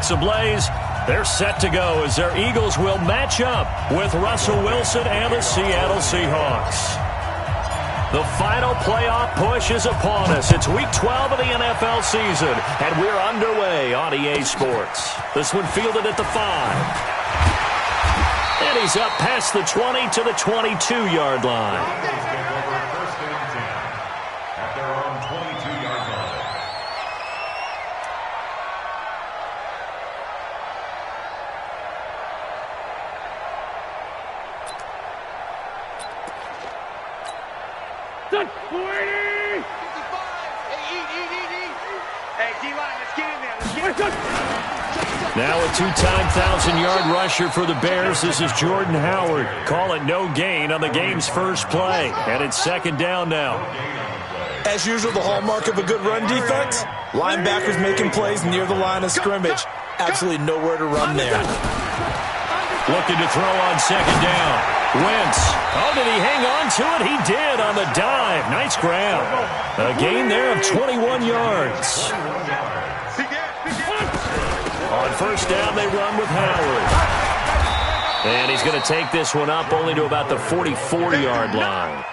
Ablaze, they're set to go as their Eagles will match up with Russell Wilson and the Seattle Seahawks. The final playoff push is upon us. It's Week 12 of the NFL season, and we're underway on EA Sports. This one fielded at the 5. And he's up past the 20 to the 22-yard line. Now a two-time 1,000-yard rusher for the Bears. This is Jordan Howard. Call it no gain on the game's first play. And it's second down now. As usual, the hallmark of a good run defense, linebackers making plays near the line of scrimmage. Absolutely nowhere to run there. Looking to throw on second down. Wentz. Oh, did he hang on to it? He did on the dive. Nice grab. A gain there of 21 yards. On first down, they run with Howard. And he's going to take this one up only to about the 44-yard line.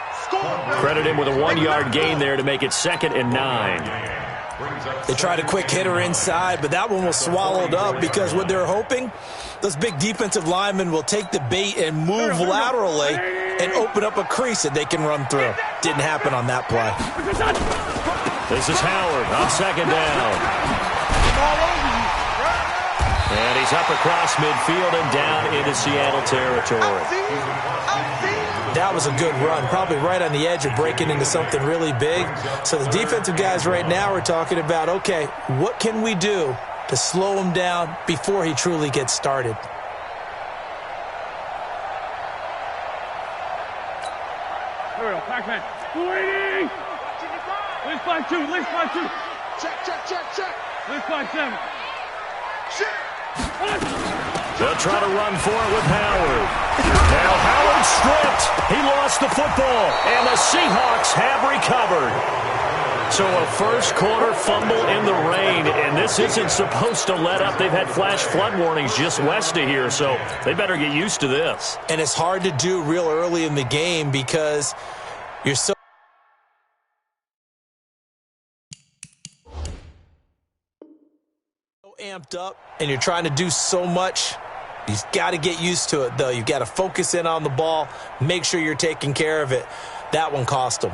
Credit him with a 1-yard gain there to make it 2nd and 9. They tried a quick hitter inside, but that one was swallowed up because what they're hoping, those big defensive linemen will take the bait and move laterally and open up a crease that they can run through. Didn't happen on that play. This is Howard on second down. And he's up across midfield and down into Seattle territory. That was a good run, probably right on the edge of breaking into something really big. So the defensive guys right now are talking about, okay, what can we do to slow him down before he truly gets started? Pac-Man, 280! List by 2, list by 2. Check. List by 7. They'll try to run for it with Howard. Now Howard stripped. He lost the football, and the Seahawks have recovered. So a first-quarter fumble in the rain, and this isn't supposed to let up. They've had flash flood warnings just west of here, so they better get used to this. And it's hard to do real early in the game because you're so amped up and you're trying to do so much. You've got to get used to it, though. You've got to focus in on the ball, make sure you're taking care of it. That one cost them.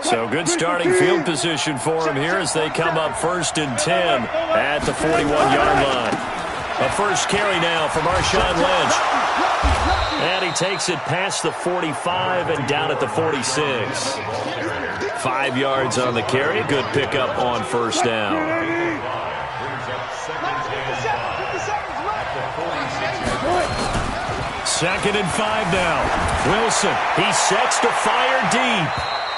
So good starting field position for him here as they come up 1st and 10 at the 41-yard line. A first carry now from Marshawn Lynch. And he takes it past the 45 and down at the 46. 5 yards on the carry. Good pickup on first down. Second and 5 now. Wilson, he sets to fire deep.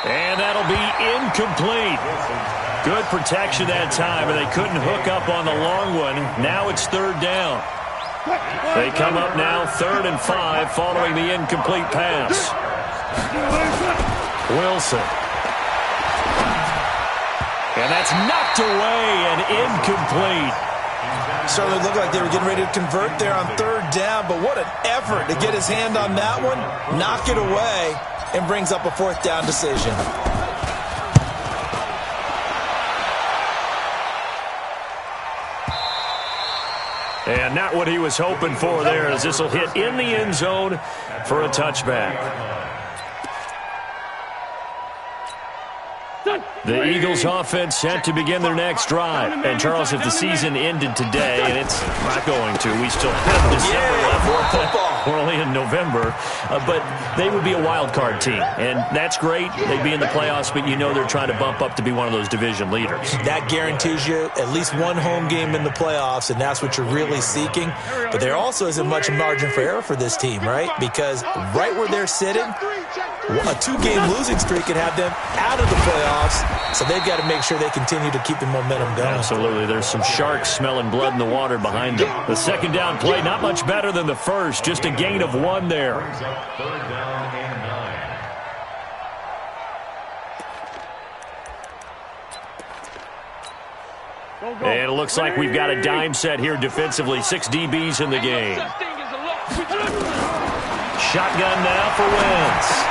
And that'll be incomplete. Good protection that time, and they couldn't hook up on the long one. Now it's 3rd down. They come up now 3rd and 5 following the incomplete pass. Wilson. And that's knocked away and incomplete. Certainly looked like they were getting ready to convert there on 3rd down, but what an effort to get his hand on that one, knock it away, and brings up a 4th down decision. And not what he was hoping for there, as this will hit in the end zone for a touchback. The Eagles offense set to begin their next drive. And, Charles, if the season ended today, and it's not going to, we still have December left. We're only in November. But they would be a wild card team. And that's great. They'd be in the playoffs, but you know they're trying to bump up to be one of those division leaders. That guarantees you at least one home game in the playoffs, and that's what you're really seeking. But there also isn't much margin for error for this team, right? Because right where they're sitting, a 2-game losing streak could have them out of the playoffs, so they've got to make sure they continue to keep the momentum going. Absolutely. There's some sharks smelling blood in the water behind them. The second down play, not much better than the first, just a gain of 1 there. And it looks like we've got a dime set here defensively. 6 DBs in the game. Shotgun now for Wentz.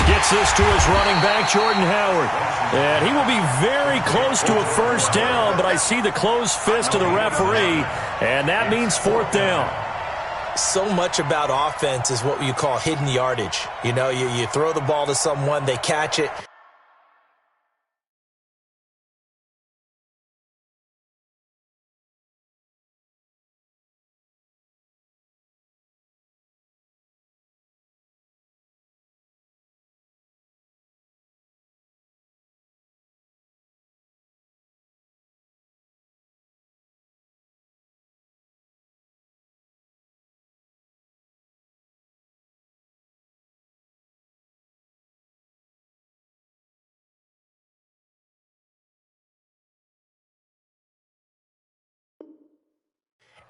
Gets this to his running back, Jordan Howard. And he will be very close to a first down, but I see the closed fist of the referee, and that means 4th down. So much about offense is what you call hidden yardage. You know, you throw the ball to someone, they catch it.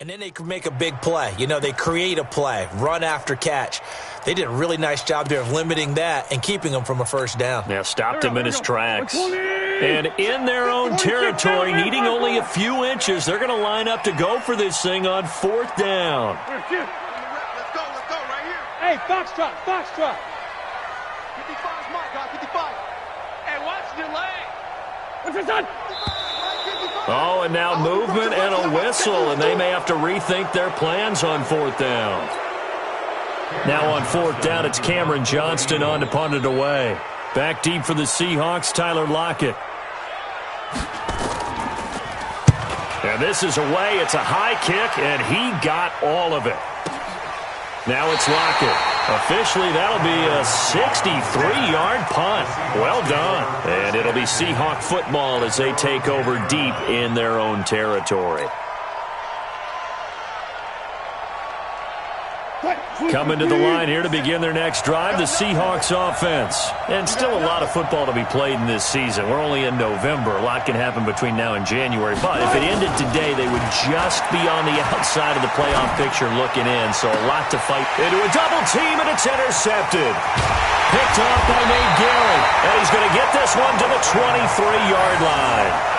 And then they can make a big play. You know, they create a play, run after catch. They did a really nice job there of limiting that and keeping him from a first down. Yeah, stopped him in his tracks. And in their own territory, needing only a few inches, they're going to line up to go for this thing on 4th down. Let's go right here. Hey, Foxtrot. 55's my guy, 55. Hey, watch the leg. What's this on? Oh, and now movement and a whistle, and they may have to rethink their plans on 4th down. Now on 4th down, it's Cameron Johnston on to punt it away. Back deep for the Seahawks, Tyler Lockett. And this is away. It's a high kick, and he got all of it. Now it's Lockett. Officially, that'll be a 63-yard punt. Well done. And it'll be Seahawk football as they take over deep in their own territory. Coming to the line here to begin their next drive, the Seahawks offense. And still a lot of football to be played in this season. We're only in November. A lot can happen between now and January. But if it ended today, they would just be on the outside of the playoff picture looking in. So a lot to fight. Into a double team, and it's intercepted. Picked off by Nate Gehring. And he's going to get this one to the 23-yard line.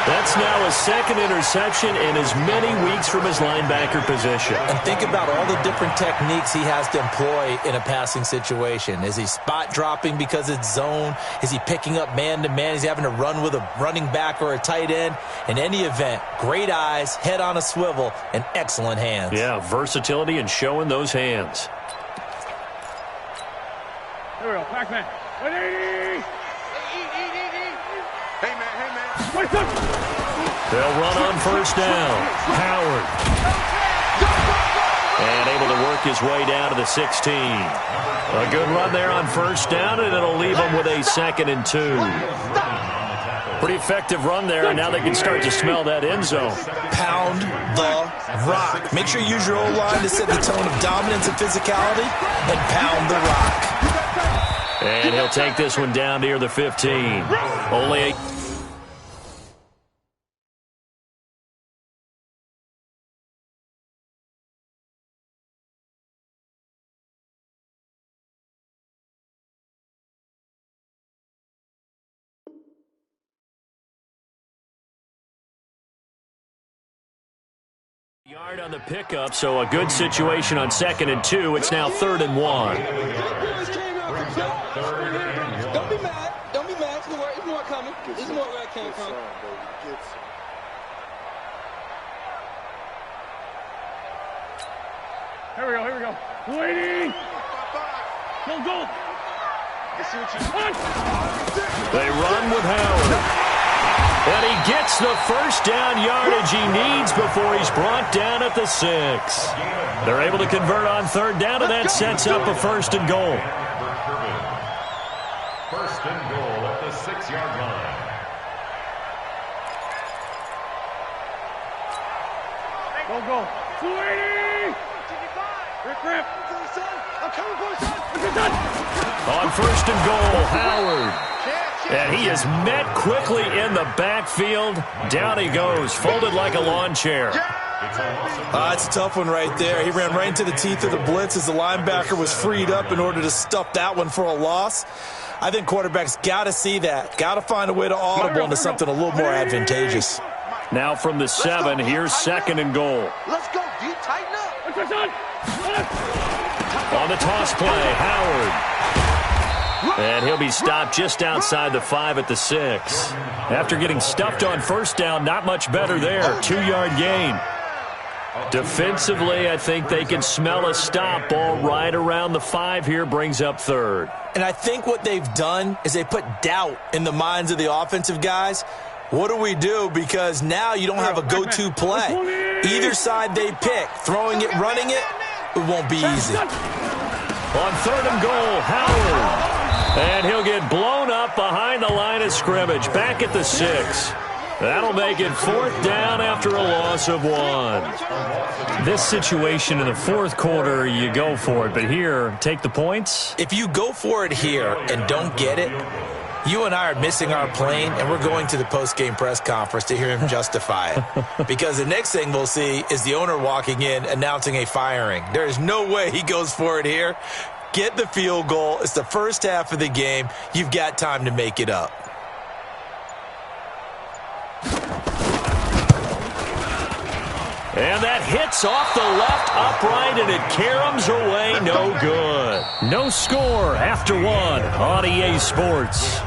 That's now a second interception in as many weeks from his linebacker position. And think about all the different techniques he has to employ in a passing situation. Is he spot dropping because it's zone? Is he picking up man-to-man? Is he having to run with a running back or a tight end? In any event, great eyes, head on a swivel, and excellent hands. Yeah, versatility and showing those hands. Here we go, Pac-Man. 180! Hey, man. They'll run on first down. Howard. And able to work his way down to the 16. A good run there on first down, and it'll leave him with a 2nd and 2. Pretty effective run there, and now they can start to smell that end zone. Pound the rock. Make sure you use your O-line to set the tone of dominance and physicality, and pound the rock. And he'll take this one down near the 15. Only 8. Yard on the pickup, so a good situation on 2nd and 2. It's now 3rd and 1. Don't be mad. There's more coming. There's more where it came from. Here we go. Waiting. Go. They run with Howard. And he gets the first down yardage he needs before he's brought down at the 6. They're able to convert on 3rd down, and that sets up a 1st and goal. 1st and goal at the 6-yard line. Go. 280! Rip. I'm coming for it, son. On 1st and goal, Howard. And he is met quickly in the backfield. Down he goes, folded like a lawn chair. It's a tough one right there. He ran right into the teeth of the blitz as the linebacker was freed up in order to stuff that one for a loss. I think quarterbacks got to see that. Got to find a way to audible into something a little more advantageous. Now from the 7, here's 2nd and goal. Let's go, D. Tighten up. On the toss play, Howard. And he'll be stopped just outside the 5 at the 6. After getting stuffed on first down, not much better there. 2-yard gain. Defensively, I think they can smell a stop. Ball right around the 5 here, brings up 3rd. And I think what they've done is they put doubt in the minds of the offensive guys. What do we do? Because now you don't have a go-to play. Either side they pick, throwing it, running it, it won't be easy. On 3rd and goal, Howard. And he'll get blown up behind the line of scrimmage, back at the 6. That'll make it 4th down after a loss of 1. This situation in the 4th quarter, you go for it. But here, take the points. If you go for it here and don't get it, you and I are missing our plane, and we're going to the post-game press conference to hear him justify it. Because the next thing we'll see is the owner walking in announcing a firing. There is no way he goes for it here. Get the field goal. It's the first half of the game. You've got time to make it up. And that hits off the left upright, and it caroms away, no good. No score after 1 on EA Sports.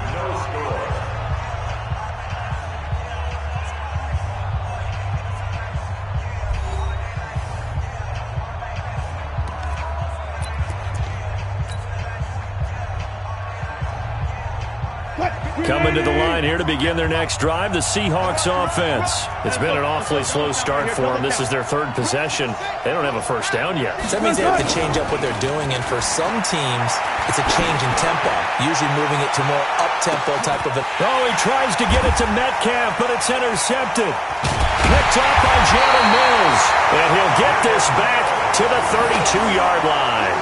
Coming to the line here to begin their next drive, the Seahawks offense. It's been an awfully slow start for them. This is their 3rd possession. They don't have a first down yet. So that means they have to change up what they're doing, and for some teams, it's a change in tempo, usually moving it to more up-tempo type of a... Oh, he tries to get it to Metcalf, but it's intercepted. Picked up by Jalen Mills, and he'll get this back to the 32-yard line.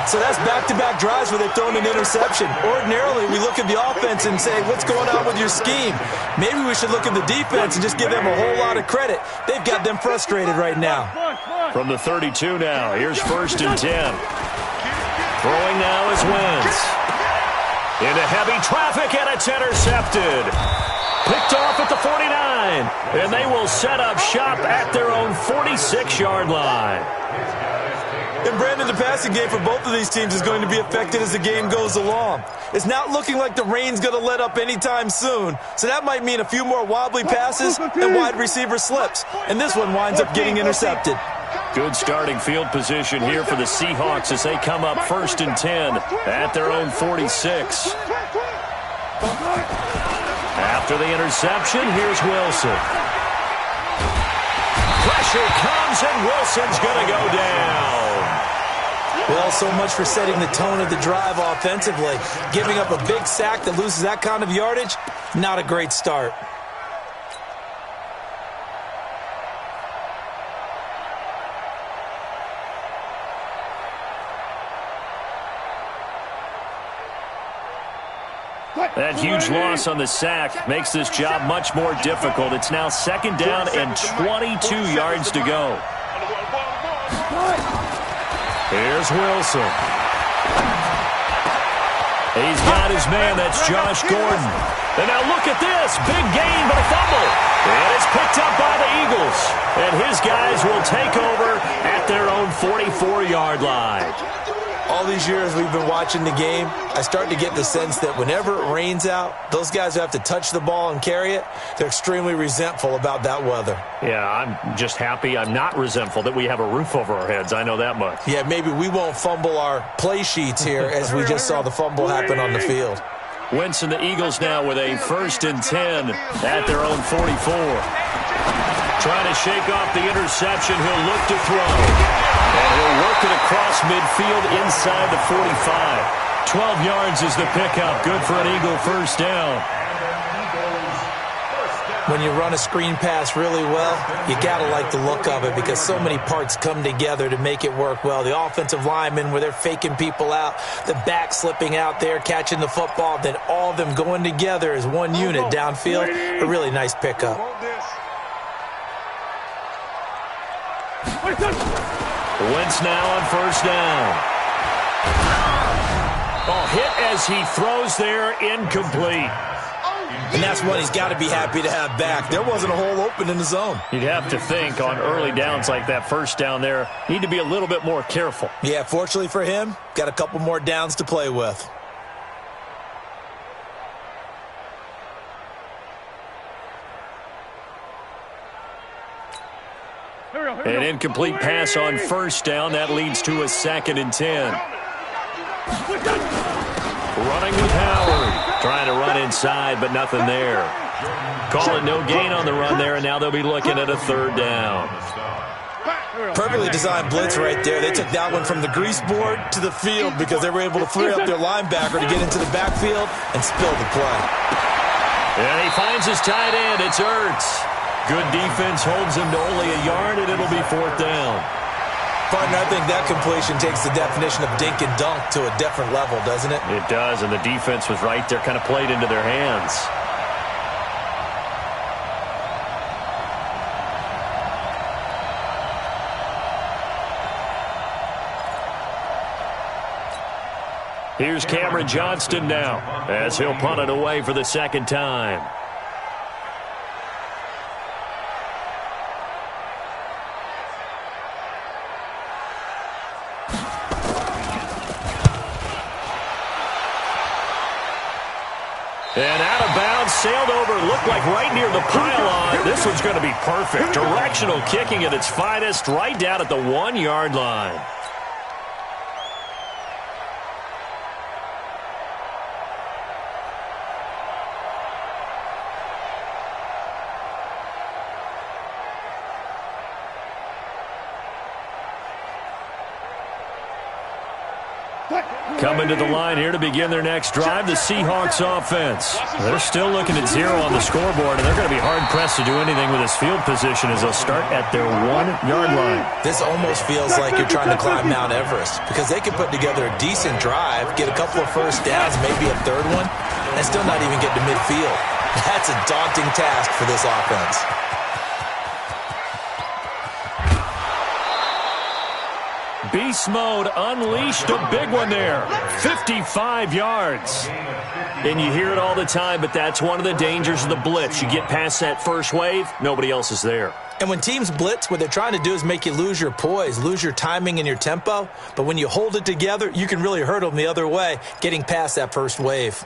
So that's back-to-back drives where they've thrown an interception. Ordinarily, we look at the offense and say, what's going on with your scheme? Maybe we should look at the defense and just give them a whole lot of credit. They've got them frustrated right now. From the 32 now, here's 1st and 10. Throwing now is Wentz. Into heavy traffic, and it's intercepted. Picked off at the 49, and they will set up shop at their own 46-yard line. And Brandon, the passing game for both of these teams is going to be affected as the game goes along. It's not looking like the rain's going to let up anytime soon, so that might mean a few more wobbly passes and wide receiver slips. And this one winds up getting intercepted. Good starting field position here for the Seahawks as they come up 1st and 10 at their own 46. After the interception, here's Wilson. Pressure comes, and Wilson's going to go down. Well, so much for setting the tone of the drive offensively. Giving up a big sack that loses that kind of yardage, not a great start. That huge loss on the sack makes this job much more difficult. It's now 2nd down and 22 yards to go. Here's Wilson. He's got his man. That's Josh Gordon. And now look at this. Big gain, but a fumble. And it's picked up by the Eagles. And his guys will take over at their own 44-yard line. All these years we've been watching the game, I start to get the sense that whenever it rains out, those guys who have to touch the ball and carry it, they're extremely resentful about that weather. Yeah, I'm just happy I'm not resentful that we have a roof over our heads. I know that much. Yeah, maybe we won't fumble our play sheets here as we just saw the fumble happen on the field. Wentz and the Eagles now with a 1st and 10 at their own 44. Trying to shake off the interception. He'll look to throw. And he'll work it across midfield inside the 45. 12 yards is the pickup. Good for an Eagle 1st down. When you run a screen pass really well, you got to like the look of it because so many parts come together to make it work well. The offensive linemen, where they're faking people out, the back slipping out there, catching the football, then all of them going together as one unit downfield. A really nice pickup. Wentz now on 1st down. Oh, hit as he throws there, incomplete. And that's one he's got to be happy to have back. There wasn't a hole open in the zone. You'd have to think on early downs like that first down there, need to be a little bit more careful. Yeah, fortunately for him, got a couple more downs to play with. An incomplete pass on first down. That leads to a 2nd and 10. Running with Howard. Trying to run inside, but nothing there. Calling no gain on the run there, and now they'll be looking at a 3rd down. Perfectly designed blitz right there. They took that one from the grease board to the field because they were able to free up their linebacker to get into the backfield and spill the play. And he finds his tight end. It's Ertz. Good defense holds him to only a yard, and it'll be 4th down. Partner, I think that completion takes the definition of dink and dunk to a different level, doesn't it? It does, and the defense was right there, kind of played into their hands. Here's Cameron Johnston now, as he'll punt it away for the 2nd time. And out of bounds, sailed over, looked like right near the pylon. This one's going to be perfect. Directional kicking at its finest, right down at the 1-yard line. Coming to the line here to begin their next drive, the Seahawks offense. They're still looking at 0 on the scoreboard, and they're going to be hard-pressed to do anything with this field position as they'll start at their 1-yard line. This almost feels like you're trying to climb Mount Everest because they could put together a decent drive, get a couple of first downs, maybe a 3rd one, and still not even get to midfield. That's a daunting task for this offense. Beast mode unleashed, a big one there. 55 yards. And you hear it all the time, but that's one of the dangers of the blitz. You get past that first wave, nobody else is there. And when teams blitz, what they're trying to do is make you lose your poise, lose your timing and your tempo. But when you hold it together, you can really hurt them the other way, getting past that first wave.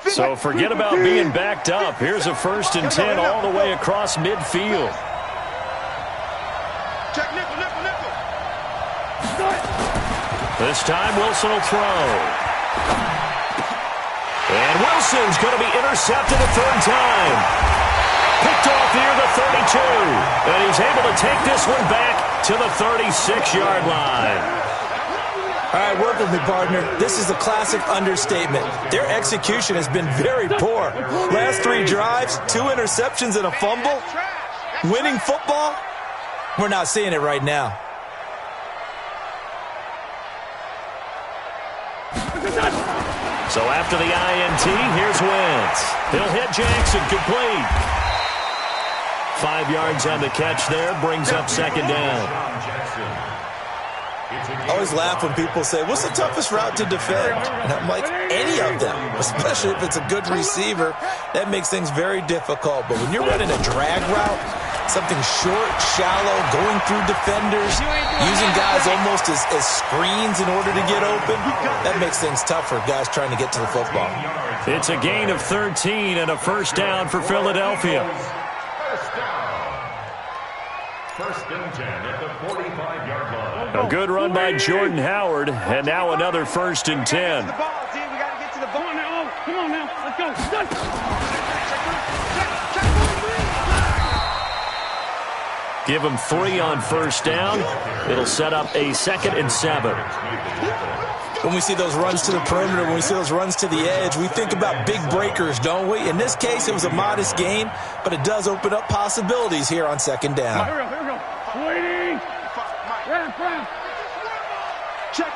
So forget about being backed up. Here's a 1st and 10 all the way across midfield. Check nickel, nickel, nickel. This time Wilson will throw. And Wilson's going to be intercepted a 3rd time. Picked off near the 32. And he's able to take this one back to the 36-yard line. All right, work with me, partner. This is a classic understatement. Their execution has been very poor. Last 3 drives, 2 interceptions and a fumble. Winning football? We're not seeing it right now. So after the INT, here's Wentz. He'll hit Jackson, complete. 5 yards on the catch there, brings up 2nd down. I always laugh when people say, what's the toughest route to defend? And I'm like, any of them, especially if it's a good receiver. That makes things very difficult. But when you're running a drag route, something short, shallow, going through defenders, using guys almost as screens in order to get open, that makes things tough for guys trying to get to the football. It's a gain of 13 and a 1st down for Philadelphia. 1st and 10 at the 45-yard line. A good run by Jordan Howard, and now another 1st and 10. We got to get to the ball now. Come on now. Let's go. Give him 3 on 1st down. It'll set up a 2nd and 7. When we see those runs to the perimeter, when we see those runs to the edge, we think about big breakers, don't we? In this case, it was a modest gain, but it does open up possibilities here on 2nd down. Here we go. Waiting. Check.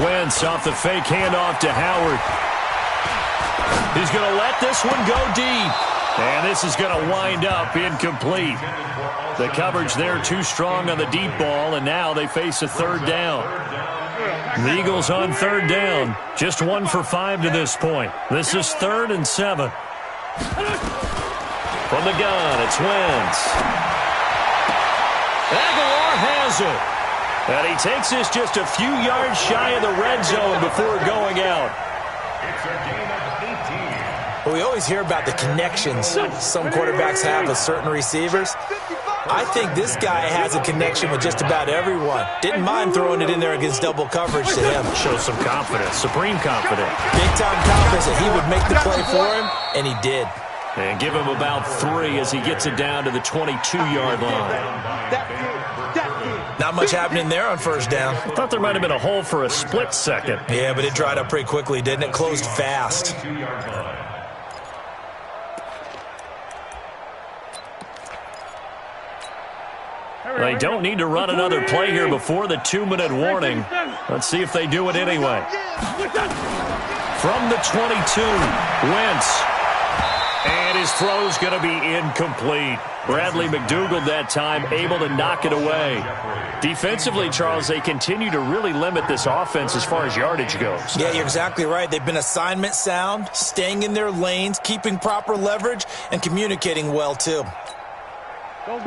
Wentz off the fake handoff to Howard. He's going to let this one go deep. And this is going to wind up incomplete. The coverage there too strong on the deep ball, and now they face a 3rd down. The Eagles on third down. Just 1 for 5 to this point. This is 3rd and 7. From the gun, it's Wentz. Aguilar has it. And he takes this just a few yards shy of the red zone before going out. It's a gain of 18. Well, we always hear about the connections some quarterbacks have with certain receivers. I think this guy has a connection with just about everyone. Didn't mind throwing it in there against double coverage to him. Shows some confidence, supreme confidence. Big-time confidence that he would make the play for him, and he did. And give him about 3 as he gets it down to the 22-yard line. Not much happening there on first down. I thought there might have been a hole for a split second. Yeah, but it dried up pretty quickly, didn't it? Closed fast. They don't need to run another play here before the 2-minute warning. Let's see if they do it anyway. From the 22, Wentz. And his throw's going to be incomplete. Bradley McDougald that time able to knock it away. Defensively, Charles, they continue to really limit this offense as far as yardage goes. Yeah, you're exactly right. They've been assignment sound, staying in their lanes, keeping proper leverage, and communicating well, too.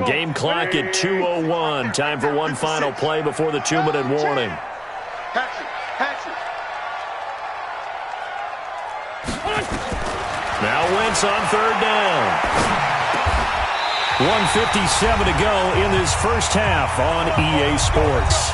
Game clock at 2:01. Time for one final play before the 2-minute warning. Now Wentz on third down. 1:57 to go in this first half on EA Sports.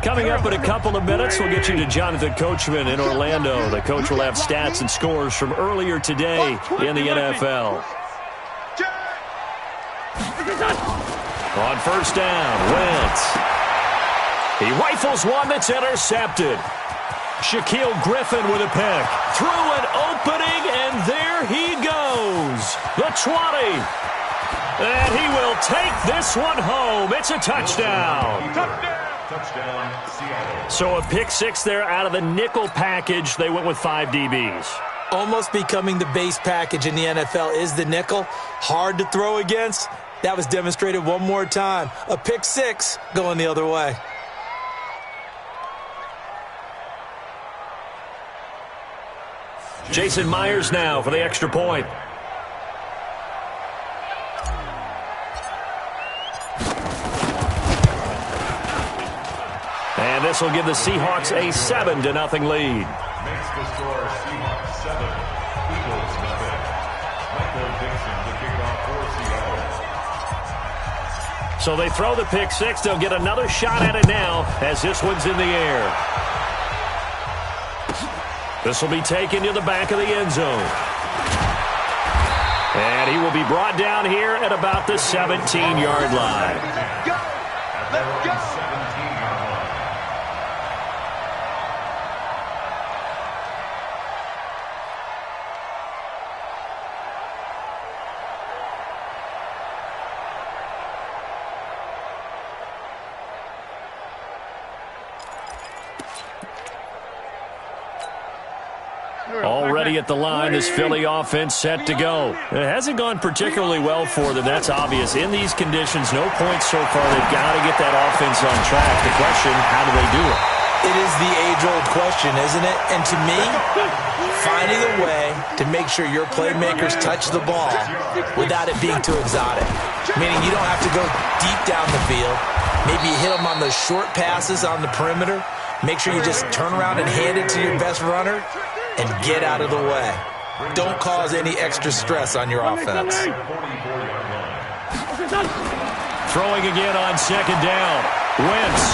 Coming up in a couple of minutes, we'll get you to Jonathan Coachman in Orlando. The coach will have stats and scores from earlier today in the NFL. On first down, Wentz. He rifles one that's intercepted. Shaquille Griffin with a pick. Through an opening, and there he goes. The 20. And he will take this one home. It's a touchdown. Touchdown, Seattle. So a pick 6 there out of the nickel package. They went with 5 DBs. Almost becoming the base package in the NFL is the nickel. Hard to throw against. That was demonstrated one more time. A pick 6 going the other way. Jason Myers now for the extra point. And this will give the Seahawks a 7-0 lead. Makes the score Seahawks 7, Eagles 0. Michael Dixon to kick off for Seattle. So they throw the pick 6. They'll get another shot at it now as this one's in the air. This will be taken to the back of the end zone. And he will be brought down here at about the 17-yard line. Let's go! 17-yard line. Already at the line, this Philly offense set to go. It hasn't gone particularly well for them. That's obvious. In these conditions, no points so far. They've got to get that offense on track. The question, how do they do it? It is the age-old question, isn't it? And to me, finding a way to make sure your playmakers touch the ball without it being too exotic. Meaning you don't have to go deep down the field. Maybe you hit them on those short passes on the perimeter. Make sure you just turn around and hand it to your best runner and get out of the way. Don't cause any extra stress on your offense. Throwing again on second down. Wentz.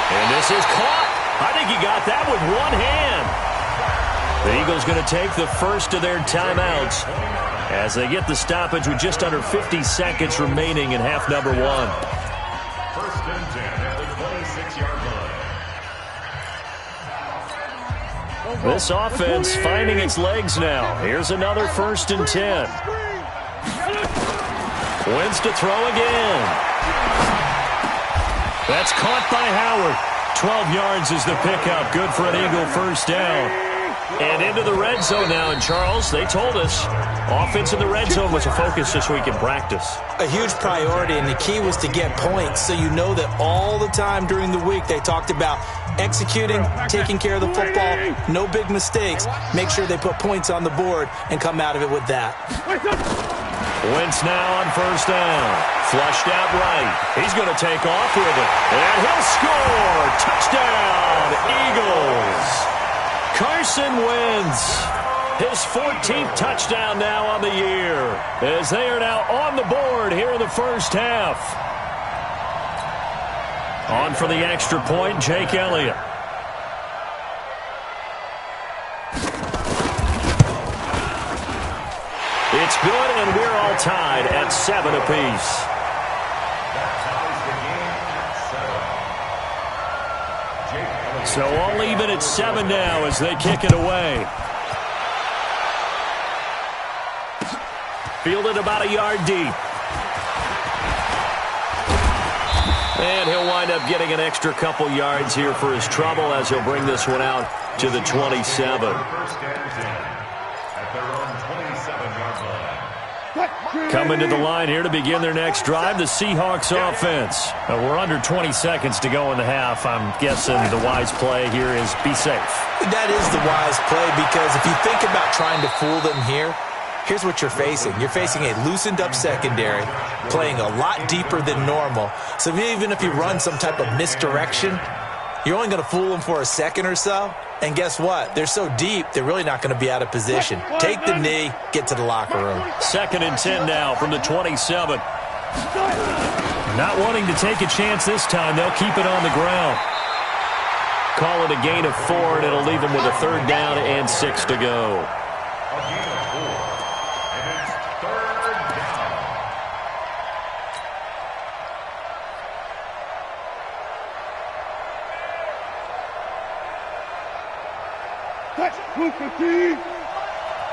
And this is caught. I think he got that with one hand. The Eagles going to take the first of their timeouts as they get the stoppage with just under 50 seconds remaining in half number 1. First and 10 at the 26-yard line. This offense finding its legs now. Here's another first and 10. Wentz to throw again. That's caught by Howard. 12 yards is the pickup. Good for an Eagle first down. And into the red zone now. And, Charles, they told us offense in the red zone was a focus this week in practice. A huge priority, and the key was to get points. So you know that all the time during the week they talked about executing, taking care of the football, no big mistakes. Make sure they put points on the board and come out of it with that. Wentz now on first down. Flushed out right. He's going to take off with it. And he'll score. Touchdown, Eagles. Carson Wentz. His 14th touchdown now on the year. As they are now on the board here in the first half. On for the extra point, Jake Elliott. It's good, and we're all tied at 7 apiece. So all even at 7 now as they kick it away. Fielded about a yard deep. And he'll wind up getting an extra couple yards here for his trouble as he'll bring this one out to the 27. Coming to the line here to begin their next drive, the Seahawks offense. We're under 20 seconds to go in the half. I'm guessing the wise play here is be safe. That is the wise play, because if you think about trying to fool them here, here's what you're facing. You're facing a loosened up secondary, playing a lot deeper than normal. So even if you run some type of misdirection, you're only going to fool them for a second or so. And guess what? They're so deep, they're really not going to be out of position. Take the knee, get to the locker room. 2nd and 10 now from the 27. Not wanting to take a chance this time. They'll keep it on the ground. Call it a gain of 4, and it'll leave them with a 3rd down and 6 to go.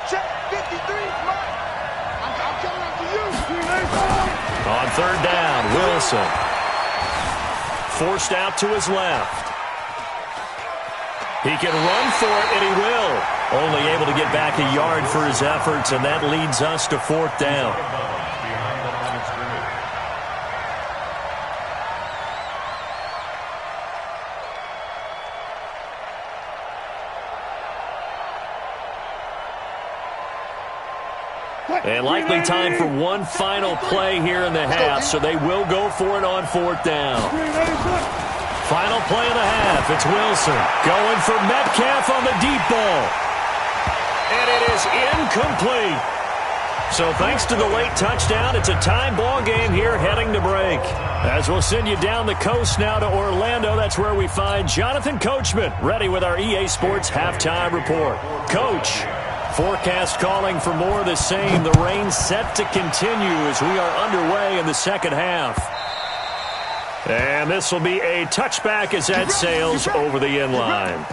Check 53. I'm coming up to you. On 3rd down, Wilson. Forced out to his left. He can run for it, and he will. Only able to get back a yard for his efforts, and that leads us to 4th down. And likely time for one final play here in the half, so they will go for it on 4th down. Final play of the half. It's Wilson going for Metcalf on the deep ball. And it is incomplete. So thanks to the late touchdown, it's a tie ball game here heading to break. As we'll send you down the coast now to Orlando, that's where we find Jonathan Coachman ready with our EA Sports halftime report. Coach, forecast calling for more of the same. The rain set to continue as we are underway in the second half. And this will be a touchback as that sails over the end line.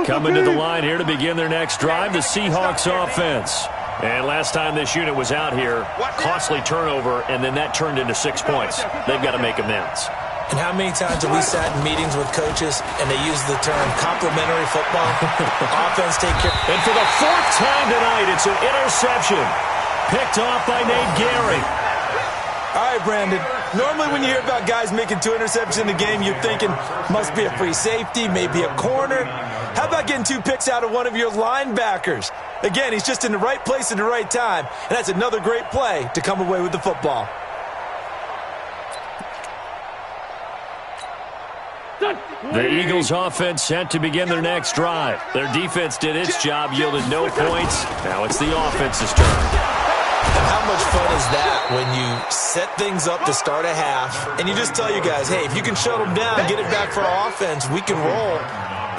Coming to the line here to begin their next drive, the Seahawks offense. And last time this unit was out here, costly turnover, and then that turned into 6 points. They've got to make amends. And how many times have we sat in meetings with coaches and they use the term complementary football? Offense take care. And for the 4th time tonight, it's an interception. Picked off by Nate Gehring. All right, Brandon. Normally when you hear about guys making 2 interceptions in a game, you're thinking must be a free safety, maybe a corner. How about getting 2 picks out of one of your linebackers? Again, he's just in the right place at the right time, and that's another great play to come away with the football. The Eagles offense set to begin their next drive. Their defense did its job, yielded no points. Now it's the offense's turn. And how much fun is that when you set things up to start a half and you just tell your guys, hey, if you can shut them down, get it back for our offense, we can roll.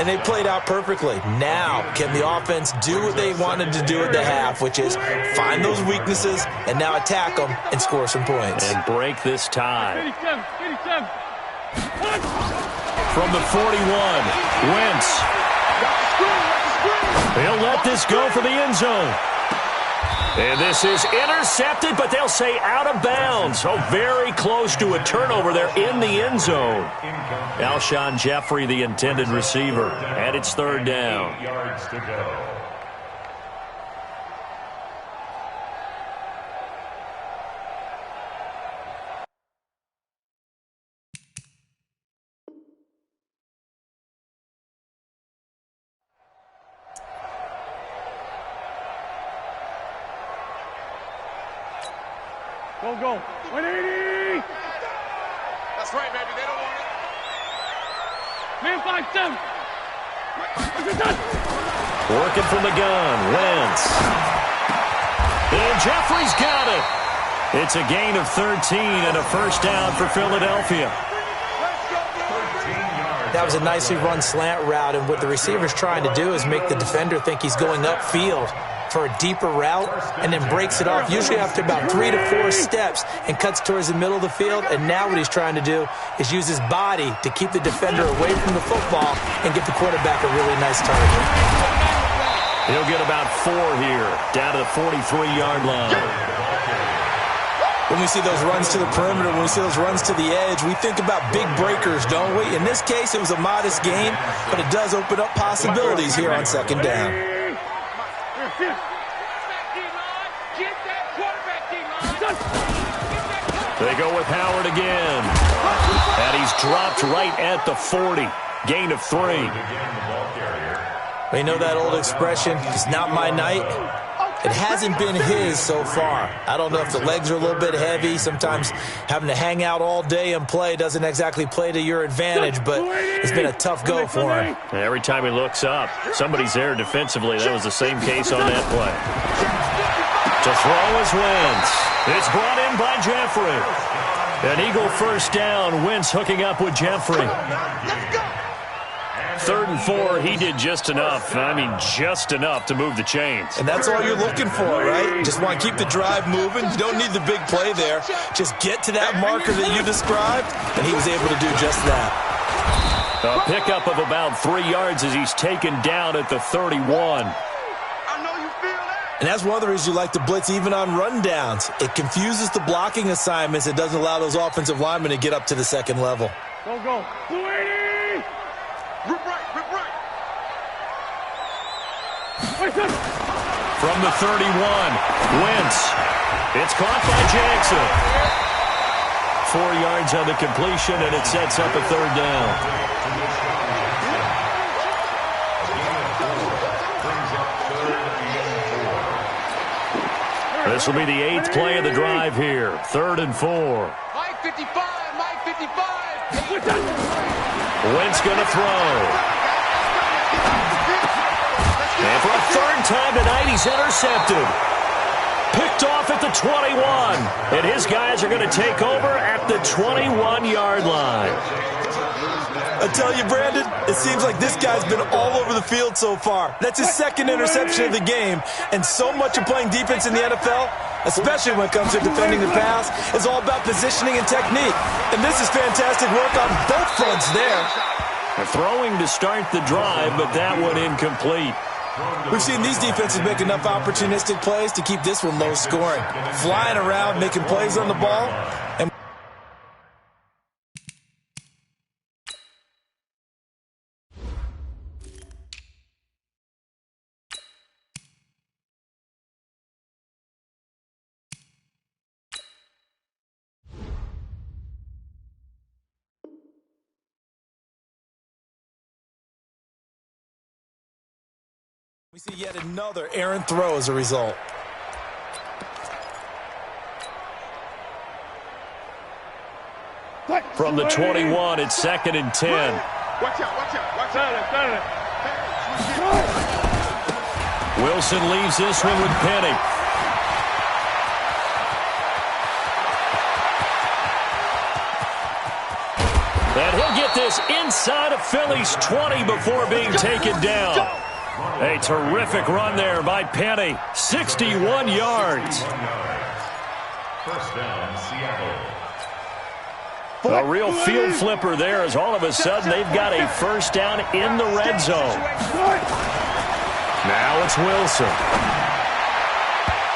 and they played out perfectly. Now, can the offense do what they wanted to do at the half, which is find those weaknesses and now attack them and score some points. And break this tie. From the 41, Wentz. He'll let this go for the end zone. And this is intercepted, but they'll say out of bounds. Oh, very close to a turnover there in the end zone. Alshon Jeffrey, the intended receiver, and it's third down. 8 yards to go. Go. 180. That's right, baby. They don't want it. Man, 5-7. Working from the gun, Wentz. And Jeffrey's got it. It's a gain of 13 and a first down for Philadelphia. That was a nicely run slant route, and what the receiver's trying to do is make the defender think he's going upfield for a deeper route and then breaks it off, usually after about 3 to 4 steps, and cuts towards the middle of the field. And now what he's trying to do is use his body to keep the defender away from the football and give the quarterback a really nice target. He'll get about 4 here, down to the 43-yard line. When we see those runs to the perimeter, when we see those runs to the edge, we think about big breakers, don't we? In this case, it was a modest gain, but it does open up possibilities here on second down. They go with Howard again. And he's dropped right at the 40. Gain of 3. We know that old expression, it's not my night. It hasn't been his so far. I don't know if the legs are a little bit heavy. Sometimes having to hang out all day and play doesn't exactly play to your advantage, but it's been a tough go for him. Every time he looks up, somebody's there defensively. That was the same case on that play. To throw is Wentz. It's brought in by Jeffrey. An Eagle first down. Wentz hooking up with Jeffrey. 3rd and 4, he did just enough. I mean, just enough to move the chains. And that's all you're looking for, right? Just want to keep the drive moving. You don't need the big play there. Just get to that marker that you described, and he was able to do just that. A pickup of about 3 yards as he's taken down at the 31. And that's one of the reasons you like to blitz even on rundowns. It confuses the blocking assignments. It doesn't allow those offensive linemen to get up to the second level. Go. 280. Rip right. From the 31, Wentz. It's caught by Jackson. 4 yards on the completion, and it sets up a third down. This will be the 8th play of the drive here. 3rd and 4. Mike 55. Wentz going to throw. And for a 3rd time tonight, he's intercepted. Picked off at the 21. And his guys are going to take over at the 21-yard line. I tell you, Brandon, it seems like this guy's been all over the field so far. That's his 2nd interception of the game. And so much of playing defense in the NFL, especially when it comes to defending the pass, is all about positioning and technique. And this is fantastic work on both fronts there. Throwing to start the drive, but that one incomplete. We've seen these defenses make enough opportunistic plays to keep this one low scoring. Flying around, making plays on the ball. And we see yet another errant throw as a result. From the 21, it's 2nd and 10. Watch out. Wilson leaves this one with Penny. And he'll get this inside of Philly's 20 before being taken down. A terrific run there by Penny. 61 yards. First down, Seattle. A real field flipper there as all of a sudden they've got a first down in the red zone. Now it's Wilson.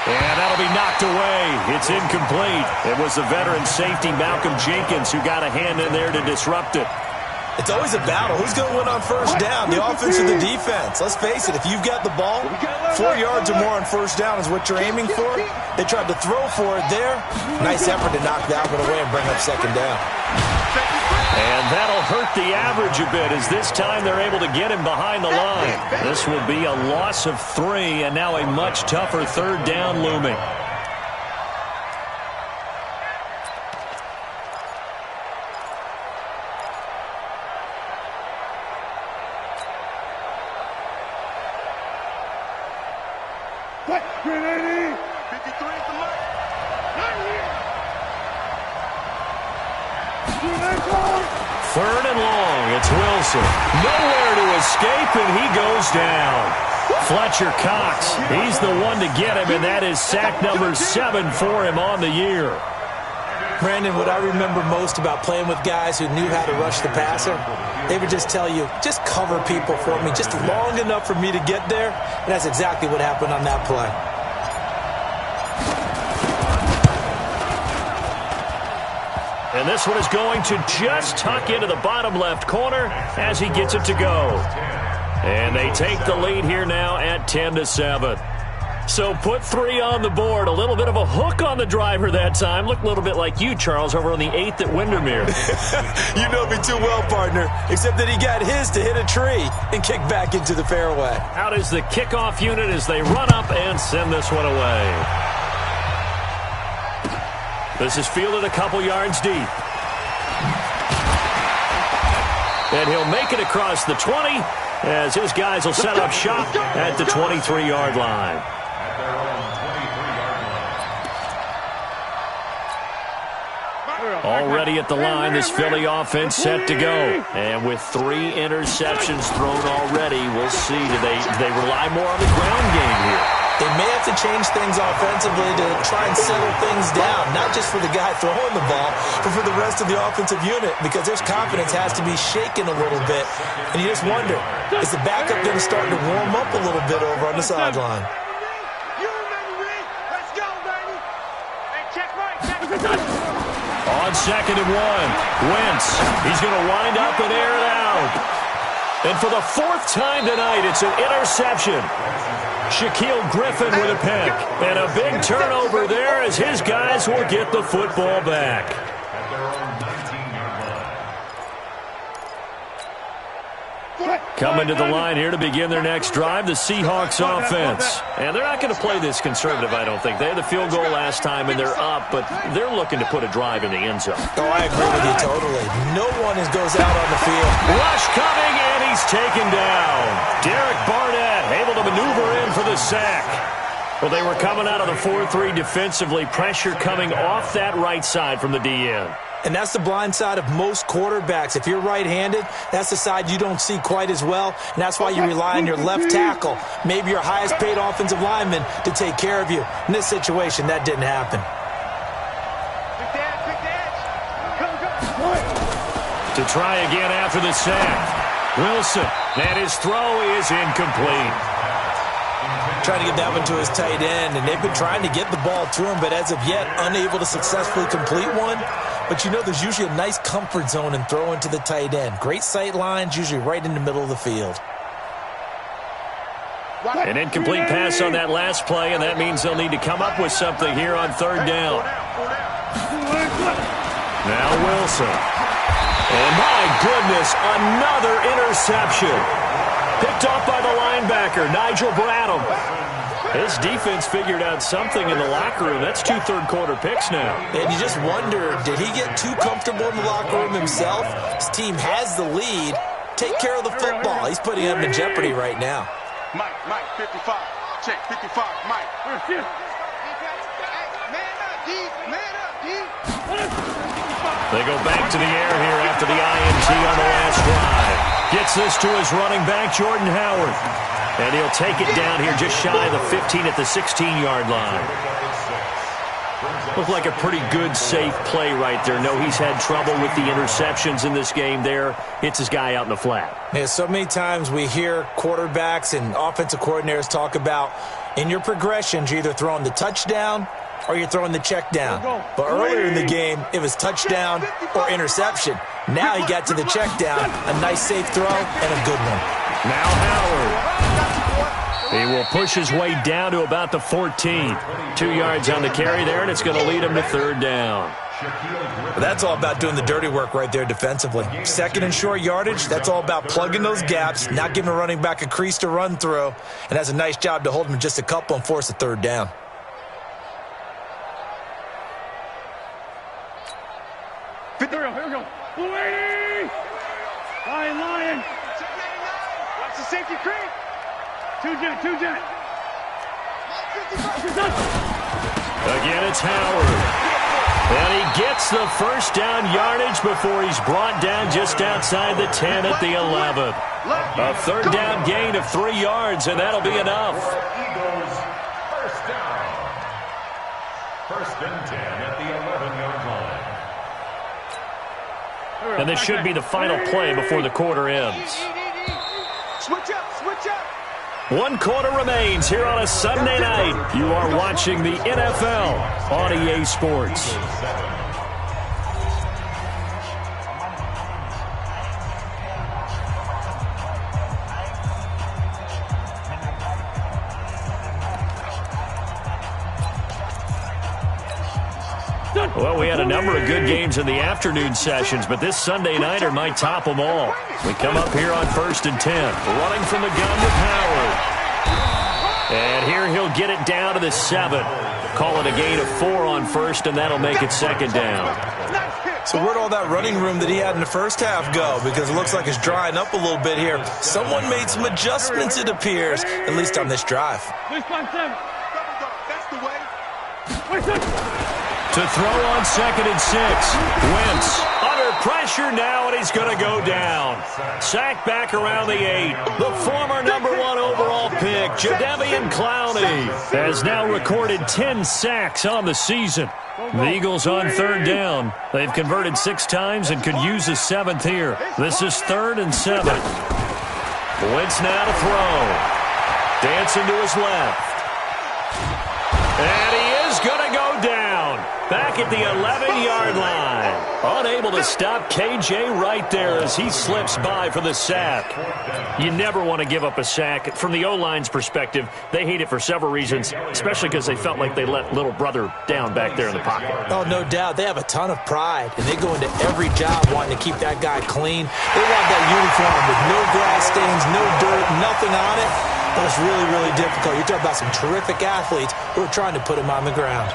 And that'll be knocked away. It's incomplete. It was the veteran safety Malcolm Jenkins who got a hand in there to disrupt it. It's always a battle. Who's going to win on first down, the offense or the defense? Let's face it, if you've got the ball, 4 yards or more on first down is what you're aiming for. They tried to throw for it there. Nice effort to knock that one away and bring up second down. And that'll hurt the average a bit as this time they're able to get him behind the line. This will be a loss of 3 and now a much tougher third down looming. Third and long, it's Wilson. Nowhere to escape, and he goes down. Fletcher Cox, he's the one to get him, and that is sack number 7 for him on the year. Brandon, what I remember most about playing with guys who knew how to rush the passer, they would just tell you, just cover people for me, just long enough for me to get there, and that's exactly what happened on that play. And this one is going to just tuck into the bottom left corner as he gets it to go. And they take the lead here now at 10-7. So put 3 on the board. A little bit of a hook on the driver that time. Looked a little bit like you, Charles, over on the 8th at Windermere. You know me too well, partner, except that he got his to hit a tree and kick back into the fairway. Out is the kickoff unit as they run up and send this one away. This is fielded a couple yards deep. And he'll make it across the 20 as his guys will set up shop at the 23-yard line. Already at the line, this Philly offense set to go. And with 3 interceptions thrown already, we'll see. Do they rely more on the ground game here? They may have to change things offensively to try and settle things down, not just for the guy throwing the ball, but for the rest of the offensive unit, because their confidence has to be shaken a little bit. And you just wonder, is the backup going to start to warm up a little bit over on the sideline? On 2nd and 1, Wentz. He's going to wind up and air it out. And for the 4th time tonight, it's an interception. Shaquille Griffin with a pick. And a big turnover there as his guys will get the football back. Coming to the line here to begin their next drive, the Seahawks offense. And they're not going to play this conservative, I don't think. They had the field goal last time, and they're up, but they're looking to put a drive in the end zone. Oh, I agree with you totally. No one goes out on the field. Rush coming, and he's taken down. Derek Barnett able to maneuver in for the sack. Well, they were coming out of the 4-3 defensively. Pressure coming off that right side from the DN. And that's the blind side of most quarterbacks. If you're right-handed, that's the side you don't see quite as well, and that's why you rely on your left tackle, maybe your highest-paid offensive lineman, to take care of you. In this situation, that didn't happen. To try again after the sack. Wilson, and his throw is incomplete. Trying to get that one to his tight end, and they've been trying to get the ball to him, but as of yet, unable to successfully complete one. But you know there's usually a nice comfort zone in throwing to the tight end. Great sight lines, usually right in the middle of the field. An incomplete pass on that last play, and that means they'll need to come up with something here on 3rd down. Now Wilson. And my goodness, another interception. Picked off by the linebacker, Nigel Bradham. His defense figured out something in the locker room. That's 2 third-quarter picks now. And you just wonder, did he get too comfortable in the locker room himself? His team has the lead. Take care of the football. He's putting him in jeopardy right now. Mike, 55. Check, 55, Mike. Man up, D. Man up, D. They go back to the air here after the INT on the last drive. Gets this to his running back, Jordan Howard. And he'll take it down here just shy of the 15 at the 16-yard line. Looked like a pretty good, safe play right there. No, he's had trouble with the interceptions in this game there. Hits his guy out in the flat. Yeah, so many times we hear quarterbacks and offensive coordinators talk about in your progressions, you're either throwing the touchdown or you're throwing the check down. But earlier in the game, it was touchdown or interception. Now he got to the check down, a nice safe throw, and a good one. Now Howard. He will push his way down to about the 14. 2 yards on the carry there, and it's going to lead him to third down. Well, that's all about doing the dirty work right there defensively. Second and short yardage, that's all about plugging those gaps, not giving a running back a crease to run through, and has a nice job to hold him just a couple and force a third down. Here we go. Blue 80! Lion! Watch the safety creep! Two jet! Again, it's Howard. And he gets the first down yardage before he's brought down just outside the 10 at the 11. A third down gain of 3 yards, and that'll be enough. Eagles, first down. First and 10 at the 11-yard line. And this should be the final play before the quarter ends. Switch up. 1 quarter remains here on a Sunday night. You are watching the NFL on EA Sports. Well, we had a number of good games in the afternoon sessions, but this Sunday nighter might top them all. We come up here on 1st and 10. Running from the gun with Howard. And here he'll get it down to the 7. Call it a gain of 4 on first, and that'll make it second down. So where'd all that running room that he had in the first half go? Because it looks like it's drying up a little bit here. Someone made some adjustments, it appears, at least on this drive. That's the way. To throw on 2nd and 6. Wentz under pressure now, and he's going to go down. Sacked back around the 8. The former number 1 overall pick, Jadeveon Clowney, has now recorded 10 sacks on the season. The Eagles on third down. They've converted 6 times and could use a 7th here. This is 3rd and 7. Wentz now to throw. Dancing to his left. And he is going to go down. Back at the 11-yard line. Unable to stop KJ right there as he slips by for the sack. You never want to give up a sack. From the O-line's perspective, they hate it for several reasons, especially because they felt like they let little brother down back there in the pocket. Oh, no doubt. They have a ton of pride, and they go into every job wanting to keep that guy clean. They want that uniform with no grass stains, no dirt, nothing on it. But it's really, really difficult. You're talking about some terrific athletes who are trying to put him on the ground.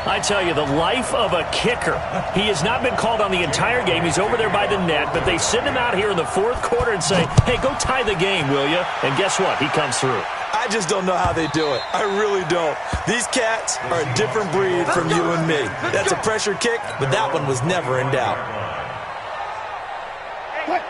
I tell you, the life of a kicker. He has not been called on the entire game. He's over there by the net, but they send him out here in the 4th quarter and say, hey, go tie the game, will you? And guess what? He comes through. I just don't know how they do it. I really don't. These cats are a different breed from you and me. That's a pressure kick, but that one was never in doubt.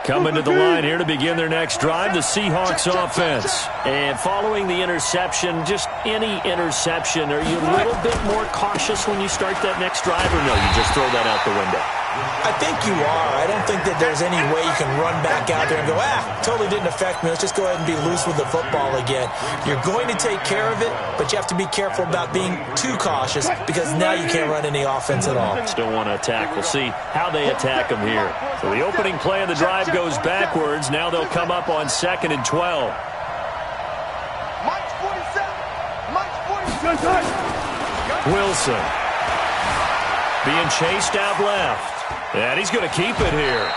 Coming to the line here to begin their next drive, the Seahawks offense. And following the interception, just any interception, are you a little bit more cautious when you start that next drive, or no, you just throw that out the window? I think you are. I don't think that there's any way you can run back out there and go, totally didn't affect me. Let's just go ahead and be loose with the football again. You're going to take care of it, but you have to be careful about being too cautious because now you can't run any offense at all. Still want to attack. We'll see how they attack them here. So the opening play of the drive goes backwards. Now they'll come up on 2nd and 12. Mike's 47. Mike's 47. Wilson being chased out left. And he's going to keep it here.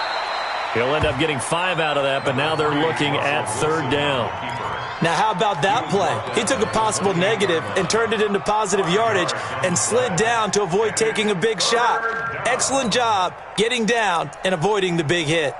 He'll end up getting 5 out of that, but now they're looking at 3rd down. Now, how about that play? He took a possible negative and turned it into positive yardage and slid down to avoid taking a big shot. Excellent job getting down and avoiding the big hit.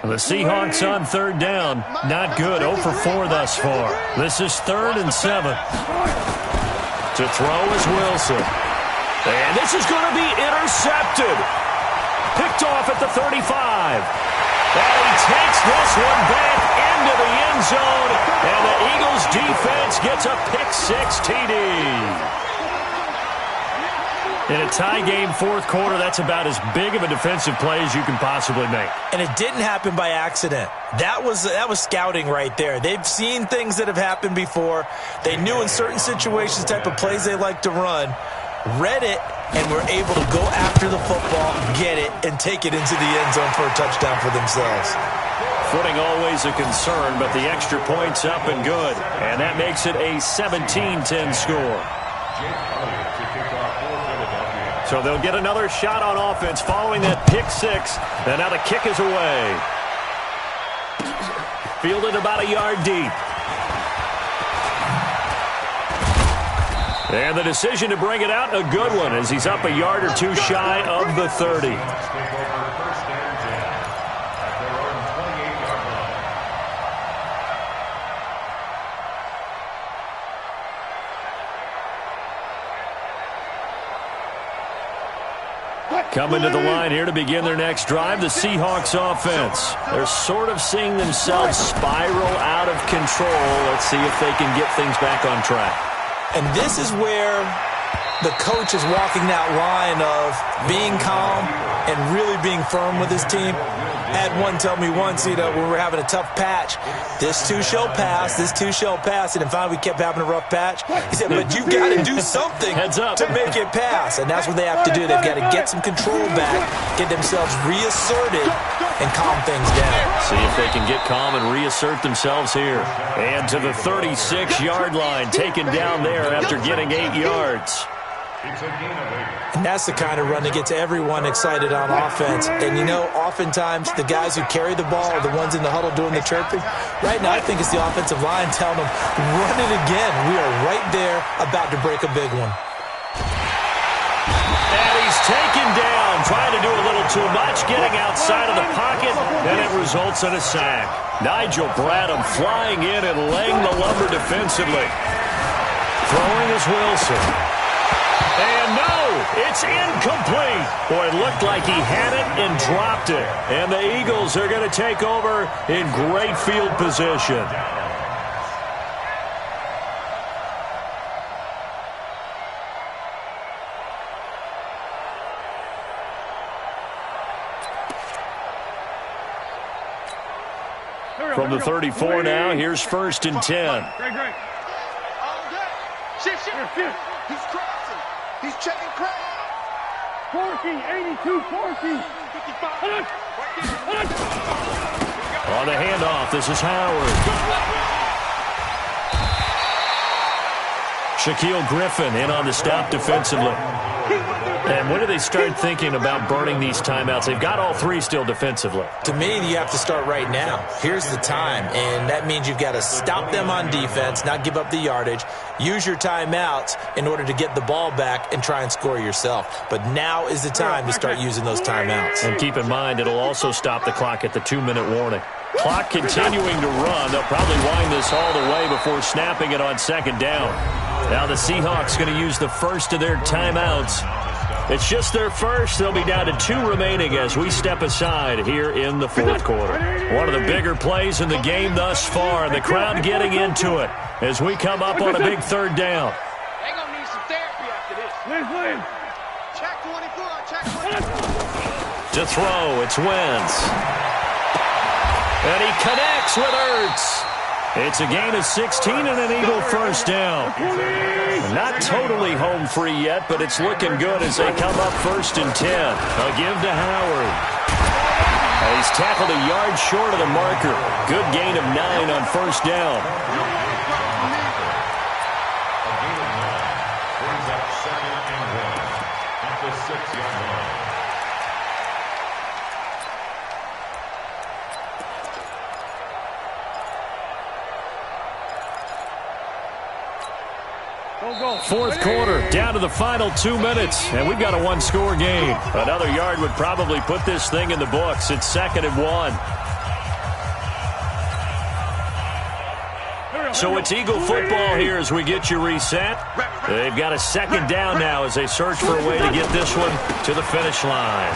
The Seahawks on third down. Not good. 0 for 4 thus far. This is 3rd and 7. To throw is Wilson. And this is going to be intercepted. Picked off at the 35. And he takes this one back into the end zone. And the Eagles defense gets a pick-6 TD. In a tie game, 4th quarter, that's about as big of a defensive play as you can possibly make. And it didn't happen by accident. That was scouting right there. They've seen things that have happened before. They knew in certain situations the type of plays they like to run, read it, and were able to go after the football, get it, and take it into the end zone for a touchdown for themselves. Footing always a concern, but the extra point's up and good. And that makes it a 17-10 score. So they'll get another shot on offense following that pick-6. And now the kick is away. Fielded about a yard deep. And the decision to bring it out, a good one, as he's up a yard or two shy of the 30. Coming to the line here to begin their next drive, the Seahawks offense. They're sort of seeing themselves spiral out of control. Let's see if they can get things back on track. And this is where the coach is walking that line of being calm and really being firm with his team. I had one tell me once, when we were having a tough patch, this too shall pass, this too shall pass. And finally we kept having a rough patch. He said, but you got to do something to make it pass. And that's what they have to do. They've got to get some control back, get themselves reasserted, and calm things down. See if they can get calm and reassert themselves here. And to the 36-yard line, taken down there after getting 8 yards. And that's the kind of run that gets everyone excited on offense. And, oftentimes the guys who carry the ball are the ones in the huddle doing the chirping. Right now, I think it's the offensive line telling them, run it again. We are right there about to break a big one. And he's taken down, trying to do a little too much, getting outside of the pocket, and it results in a sack. Nigel Bradham flying in and laying the lumber defensively. Throwing is Wilson. And no, it's incomplete. Boy, it looked like he had it and dropped it. And the Eagles are going to take over in great field position. From the 34 now, here's 1st and 10. Great. Shift. He's crossing. He's checking crowd. 82, 40. 55. On the handoff, this is Howard. Shaquille Griffin in on the stop defensively. And when do they start thinking about burning these timeouts? They've got all 3 still defensively. To me, you have to start right now. Here's the time, and that means you've got to stop them on defense, not give up the yardage, use your timeouts in order to get the ball back and try and score yourself. But now is the time to start using those timeouts. And keep in mind, it'll also stop the clock at the 2-minute warning. Clock continuing to run. They'll probably wind this all the way before snapping it on 2nd down. Now the Seahawks going to use the first of their timeouts. It's just their first. They'll be down to 2 remaining as we step aside here in the 4th quarter. One of the bigger plays in the game thus far, and the crowd getting into it as we come up on a big 3rd down. They're going to need some therapy after this. Check 24, check 24. To throw, it's Wentz. And he connects with Ertz. It's a gain of 16 and an Eagle 1st down. Not totally home free yet, but it's looking good as they come up 1st and 10. A give to Howard. He's tackled a yard short of the marker. Good gain of 9 on 1st down. A gain of 9 brings up 2nd and 1 at the 6-yard line. Fourth quarter, down to the final 2 minutes, and we've got a 1-score game. Another yard would probably put this thing in the books. It's 2nd and 1. So it's Eagle football here as we get you reset. They've got a second down now as they search for a way to get this one to the finish line.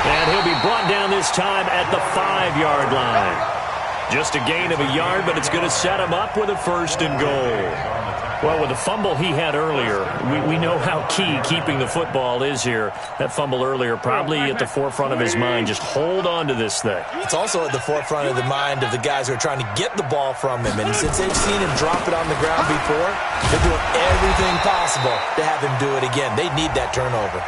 And he'll be brought down this time at the 5-yard line. Just a gain of a yard, but it's going to set him up with a 1st and goal. Well, with the fumble he had earlier, we know how key keeping the football is here. That fumble earlier probably at the forefront of his mind. Just hold on to this thing. It's also at the forefront of the mind of the guys who are trying to get the ball from him. And since they've seen him drop it on the ground before, they're doing everything possible to have him do it again. They need that turnover.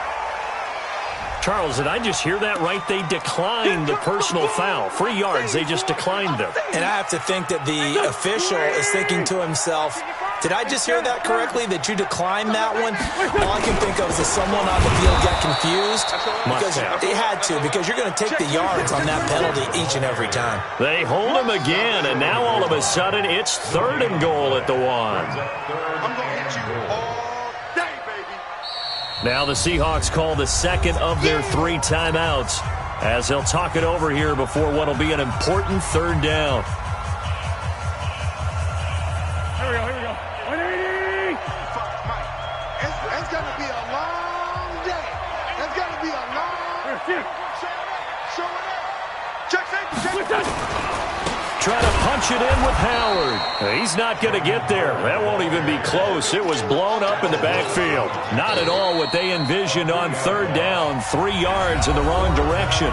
Charles, did I just hear that right? They declined the personal foul. 3 yards, they just declined them. And I have to think that the official is thinking to himself, did I just hear that correctly, that you declined that one? All I can think of is that someone on the field got confused. Because they had to, because you're going to take the yards on that penalty each and every time. They hold him again, and now all of a sudden it's 3rd and goal at the 1. I'm going to hit you all day, baby. Now the Seahawks call the second of their 3 timeouts as they'll talk it over here before what will be an important 3rd down. Here we go. 180! It's going to be a long day. It's going to be a long day. Show it up. Check safety. Trying to punch it in with Howard. He's not going to get there. That won't even be close. It was blown up in the backfield. Not at all what they envisioned on 3rd down. 3 yards in the wrong direction.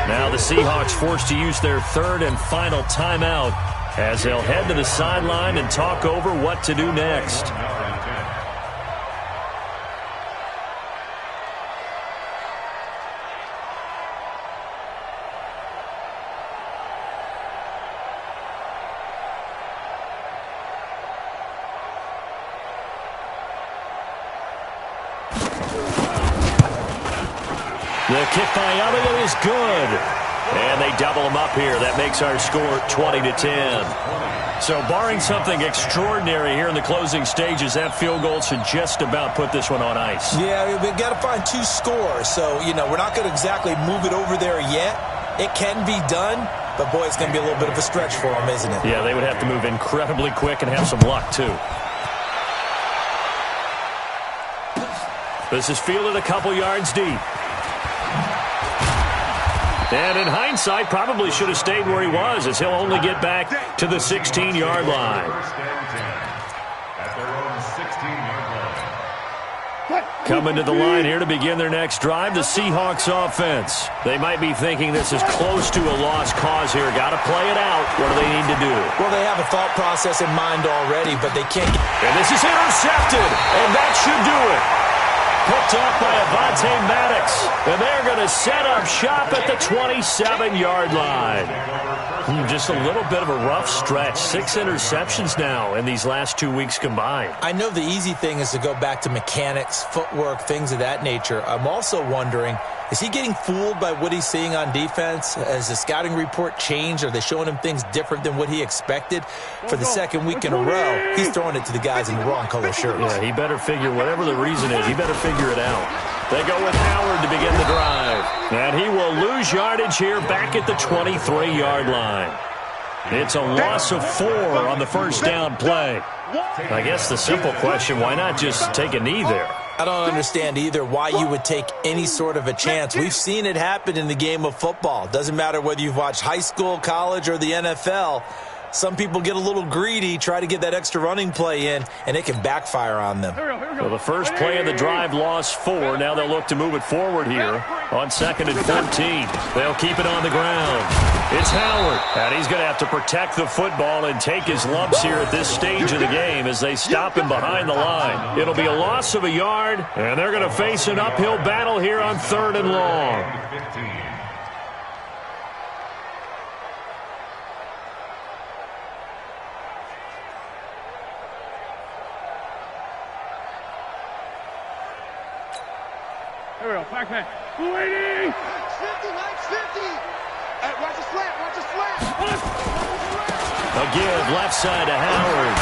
Now the Seahawks forced to use their 3rd and final timeout as they'll head to the sideline and talk over what to do next. The kick by Elliott is good. And they double him up here. That makes our score 20-10. So barring something extraordinary here in the closing stages, that field goal should just about put this one on ice. Yeah, we've got to find 2 scores. So, we're not going to exactly move it over there yet. It can be done, but, boy, it's going to be a little bit of a stretch for them, isn't it? Yeah, they would have to move incredibly quick and have some luck, too. This is fielded a couple yards deep. And in hindsight, probably should have stayed where he was, as he'll only get back to the 16-yard line. Coming to the line here to begin their next drive, the Seahawks offense. They might be thinking this is close to a lost cause here. Got to play it out. What do they need to do? Well, they have a thought process in mind already, but they can't get... And this is intercepted, and that should do it. Picked up by Avonte Maddox. And they're going to set up shop at the 27-yard line. Just a little bit of a rough stretch. 6 interceptions now in these last 2 weeks combined. I know the easy thing is to go back to mechanics, footwork, things of that nature. I'm also wondering, is he getting fooled by what he's seeing on defense? Has the scouting report changed? Are they showing him things different than what he expected? For the second week in a row, he's throwing it to the guys in the wrong color shirts. Yeah, he better figure, whatever the reason is, he better figure it out. They go with Howard to begin the drive. And he will lose yardage here back at the 23-yard line. It's a loss of 4 on the first down play. I guess the simple question, why not just take a knee there? I don't understand either why you would take any sort of a chance. We've seen it happen in the game of football. Doesn't matter whether you've watched high school, college, or the NFL. Some people get a little greedy, try to get that extra running play in, and it can backfire on them. Well, the first play of the drive lost 4. Now they'll look to move it forward here on 2nd and 14. They'll keep it on the ground. It's Howard, and he's going to have to protect the football and take his lumps here at this stage of the game as they stop him behind the line. It'll be a loss of a yard, and they're going to face an uphill battle here on 3rd and long. Here we go. Back man. 280! Max 50, Max 50. Hey, watch the slant, watch the slant. A give left side to Howard.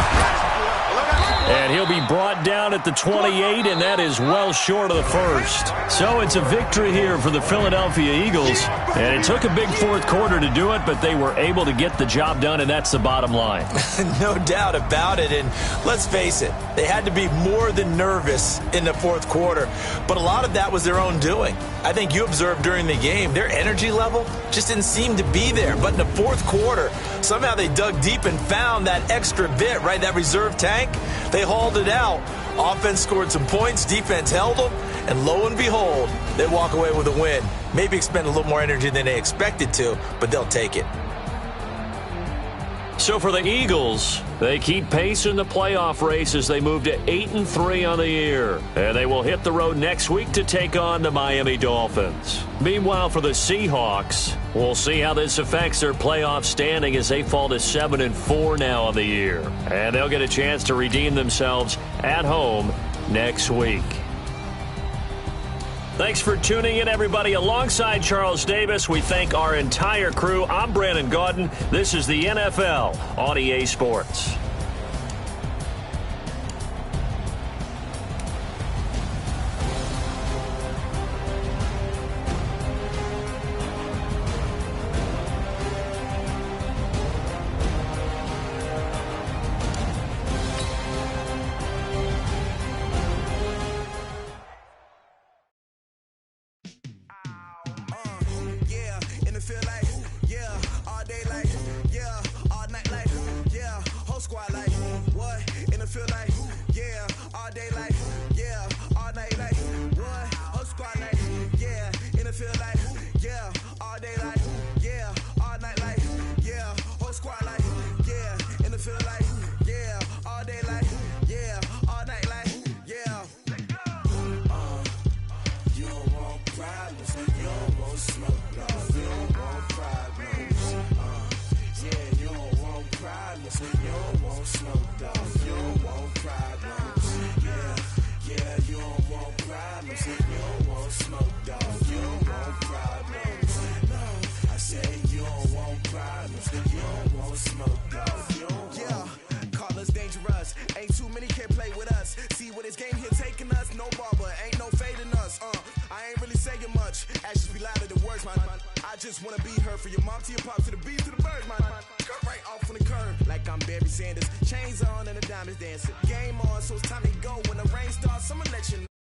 And he'll be brought down at the 28, and that is well short of the first. So it's a victory here for the Philadelphia Eagles. And it took a big fourth quarter to do it, but they were able to get the job done, and that's the bottom line. No doubt about it. And let's face it, they had to be more than nervous in the fourth quarter. But a lot of that was their own doing. I think you observed during the game, their energy level just didn't seem to be there. But in the fourth quarter, somehow they dug deep and found that extra bit, right, that reserve tank. They hauled it out. Offense scored some points. Defense held them. And lo and behold, they walk away with a win. Maybe expend a little more energy than they expected to, but they'll take it. So for the Eagles, they keep pace in the playoff race as they move to 8-3 on the year. And they will hit the road next week to take on the Miami Dolphins. Meanwhile, for the Seahawks, we'll see how this affects their playoff standing as they fall to 7-4 now on the year. And they'll get a chance to redeem themselves at home next week. Thanks for tuning in, everybody. Alongside Charles Davis, we thank our entire crew. I'm Brandon Gaudin. This is the NFL on EA Sports. I just wanna be her, for your mom to your pops to the beat to the birds, man. Cut right off on the curb like I'm Barry Sanders. Chains on and the diamonds dancing. Game on, so it's time to go. When the rain starts, I'ma let you know.